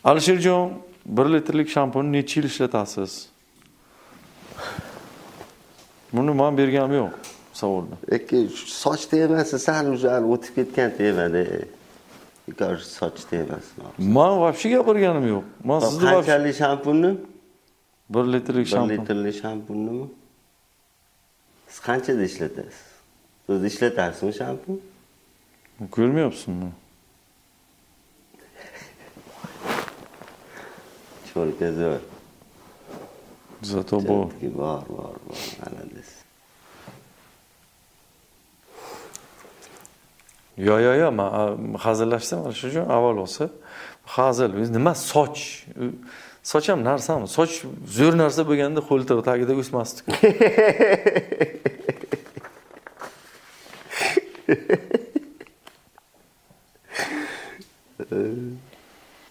Alisherjon, 1 litrlik shampun necha yil ishlatasiz? Buni men berganim yo'q savolni. Soch temasi sal o'zal o'tib ketgan temada. Soch temasi. Men вообще gapirganim yo'q. Men sizni qanchalik shampunni? 1 litrlik shampun. 1 litrlik shampunnimi? Siz qanchada ishlatasiz? Siz ishlatasizmi shampun? Ko'rmayapsizmi? Cho'lka zo'r. Zato bu. Bor. Malades. Yo, men hazillashdim Alisherjon, avval bo'lsa. Hazil, nima soch? Soch ham narsami? Soch zo'r narsa bo'lganda qo'ltiq tagida o'smasdi-ku.